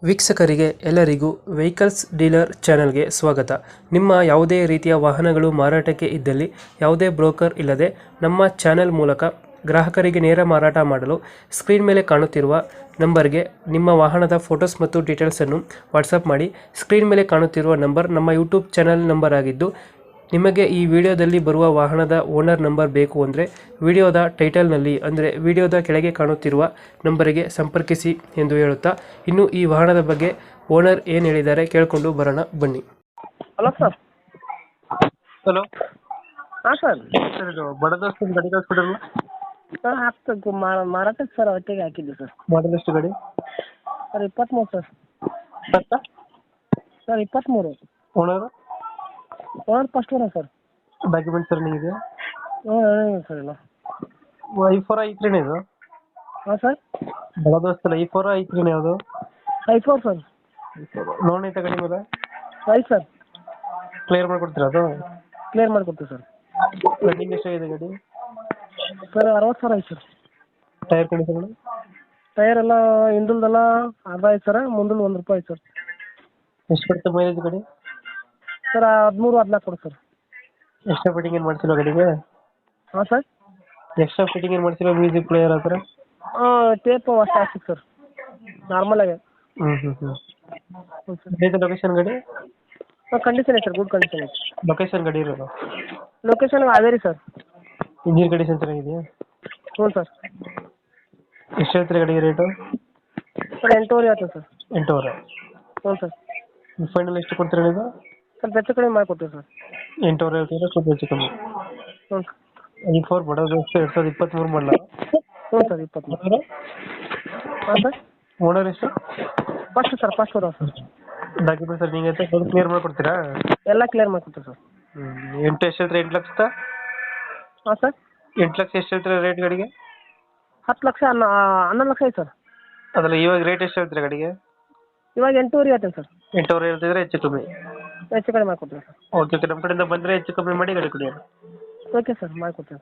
ವೀಕ್ಷಕರಿಗೆ ಎಲ್ಲರಿಗೂ vehicles dealer ಚಾನೆಲ್ಗೆ ಸ್ವಾಗತ. ನಿಮ್ಮ ಯಾವುದೇ ರೀತಿಯ ವಾಹನಗಳು ಮಾರಾಟಕ್ಕೆ ಇದ್ದಲ್ಲಿ ಯಾವುದೇ ಬ್ರೋಕರ್ ಇಲ್ಲದೆ ನಮ್ಮ ಚಾನೆಲ್ ಮೂಲಕ ಗ್ರಾಹಕರಿಗೆ ನೇರ ಮಾರಾಟ ಮಾಡಲು ಸ್ಕ್ರೀನ್ ಮೇಲೆ ಕಾಣುತ್ತಿರುವ ನಂಬರ್ಗೆ ನಿಮ್ಮ ವಾಹನದ ಫೋಟೋಸ್ ಮತ್ತು ಡೀಟೇಲ್ಸನ್ನು ವಾಟ್ಸಪ್ ಮಾಡಿ. ಸ್ಕ್ರೀನ್ ಮೇಲೆ ಕಾಣುತ್ತಿರುವ ನಂಬರ್ ನಮ್ಮ ಯೂಟ್ಯೂಬ್ ಚಾನೆಲ್ ನಂಬರ್ ಆಗಿದ್ದು, ನಿಮಗೆ ಈ ವಿಡಿಯೋದಲ್ಲಿ ಬರುವ ವಾಹನದ ಓನರ್ ನಂಬರ್ ಬೇಕು ಅಂದರೆ ವಿಡಿಯೋದ ಟೈಟಲ್ನಲ್ಲಿ ಅಂದರೆ ವಿಡಿಯೋದ ಕೆಳಗೆ ಕಾಣುತ್ತಿರುವ ನಂಬರಿಗೆ ಸಂಪರ್ಕಿಸಿ ಎಂದು ಹೇಳುತ್ತಾ, ಇನ್ನು ಈ ವಾಹನದ ಬಗ್ಗೆ ಓನರ್ ಏನು ಹೇಳಿದ್ದಾರೆ ಕೇಳಿಕೊಂಡು ಬರೋಣ ಬನ್ನಿ. Hello sir. ಹಲೋ ಹಾಂ ಸರ್. ಸರ್, ಇದು ಬಡದೋಸ್ತ ಗಾಡಿ ಕಳಿಸ್ಬಿಡಲ್ಲ ಸರ್ ಹಾಕ್ಬೇಕು ಮಾರಾಟಕ್ಕೆ ಸರ್ ಹೊಟ್ಟೆಗೆ ಹಾಕಿದ್ದೆ ಸರ್. ಮಾಡಲ್ ಎಷ್ಟು ಗಾಡಿ? Sir 23 sir. Sir 23. Owner owner first owner sir. Documents running ಇದೆ? ಹ್ಞೂ ಸರ್ ಎಲ್ಲ. i4 i3 ಇದು? ಹಾಂ ಸರ್. ಬಡದೋಸ್ತಲ್ಲ i4 i3 ಯಾವುದು? i4 sir. ಲೋನ್ ಐತೆ ಗಾಡಿ ಮೇಲೆ? Right sir. ಕ್ಲಿಯರ್ ಮಾಡ್ಕೊಡ್ತೀರಾ ಅದು? ಕ್ಲಿಯರ್ ಮಾಡಿಕೊಡ್ತೀವಿ ಸರ್. ರನ್ನಿಂಗ್ ಎಷ್ಟಾಗಿದೆ ಗಾಡಿ? ಸರ್ 60,000 ಆಯ್ತು ಸರ್. Tyre condition? ಟೈರ್ ಎಲ್ಲ ಹಿಂದಲ್ದೆಲ್ಲ ಅರ್ಧ ಆಯ್ತು ಸರ್, ಮುಂದಲ್ ₹1 ಆಯ್ತು ಸರ್. ಎಷ್ಟು ಬರುತ್ತೆ ಮೈಲೇಜ್ ಗಾಡಿ? ಸರ್ 13-14 ಕೊಡಿ ಸರ್. ಎಕ್ಸ್ಟ್ರಾ ಫಿಟ್ಟಿಂಗ್ ಏನು ಮಾಡ್ಸಿಲ್ಲ ಗಾಡಿಗೆ? ಹಾಂ ಸರ್. ಎಕ್ಸ್ಟ್ರಾ ಫಿಟ್ಟಿಂಗ್ ಏನು ಮಾಡ್ಸಿಲ್ಲ? ಮ್ಯೂಸಿಕ್ ಪ್ಲೇಯರ್ ಆ ಥರ? ಟೇಪು ಅಷ್ಟೇ ಹಾಕ್ಸಿತ್ತು ಸರ್, ನಾರ್ಮಲಾಗೆ. ಹ್ಞೂ ಹ್ಞೂ ಸರ್. ಲೊಕೇಶನ್ ಗಾಡಿ? ಕಂಡೀಷನ್ ಐತೆ ಸರ್, ಗುಡ್ ಕಂಡೀಷನ್ ಐತೆ. ಲೊಕೇಶನ್ ಗಾಡಿ ಇರೋದು? Location Haveri sir. Engine condition ಚೆನ್ನಾಗಿದೆಯಾ? ಹ್ಞೂ ಸರ್. ಎಷ್ಟು ಹೇಳ್ತೀರಿ ಗಾಡಿಗೆ ರೇಟು? ಸರ್ 8,500 ಆಯ್ತು ಸರ್. 8,500? ಹ್ಞೂ ಸರ್. ಫೈನಲ್ ಎಷ್ಟು ಕೊಡ್ತೀರಾ ನೀವು? ಸ್ವಲ್ಪ ಹೆಚ್ಚು ಕಡಿಮೆ ಮಾಡಿಕೊಡ್ತೀವಿ ಸರ್. 8,500 ಹೇಳ್ತೀರಾ? ಸ್ವಲ್ಪ ಹೆಚ್ಚು ಕಮ್ಮಿ. ಹ್ಞೂ ಸರ್. i4 ಬಡೋದಷ್ಟು 2023 ಮಾಡಲ? ಹ್ಞೂ ಸರ್ 23. ಹಾಂ ಸರ್. ಓನರ್ ಎಷ್ಟು? First sir, first owner sir. Documents running ಐತೆ, ಸ್ವಲ್ಪ ಕ್ಲಿಯರ್ ಮಾಡ್ಕೊಡ್ತೀರಾ? ಎಲ್ಲ ಕ್ಲಿಯರ್ ಮಾಡ್ಕೊಡ್ತೀವಿ ಸರ್. ಎಷ್ಟು ಹೇಳ್ತೀರಾ? 8 ಲಕ್ಷ? ಹಾಂ ಸರ್. 8 ಲಕ್ಷ ಎಷ್ಟು ಹೇಳ್ತೀರಾ ರೇಟ್ ಗಾಡಿಗೆ? 10 ಲಕ್ಷ 11 ಲಕ್ಷ ಐತೆ ಸರ್. ಅದಲ್ಲ, ಇವಾಗ ರೇಟ್ ಎಷ್ಟು ಹೇಳ್ತೀರಾ ಗಾಡಿಗೆ? ಇವಾಗ 8,500 ಆಯ್ತು ಸರ್. 8,500 ಹೇಳ್ತಿದ್ರೆ ಹೆಚ್ಚು ಕಮ್ಮಿ? ಹೆಚ್ಚು ಕಡಿಮೆ ಮಾಡಿಕೊಡ್ತೀವಿ ಸರ್. ಓಕೆ ನಮ್ಮ ಕಡೆಯಿಂದ ಬಂದರೆ ಹೆಚ್ಚು ಕಮ್ಮಿ ಮಾಡಿ ಗಾಡಿ ಕೊಡಿ. ಓಕೆ ಸರ್, ಮಾಡಿಕೊಡ್ತೀವಿ.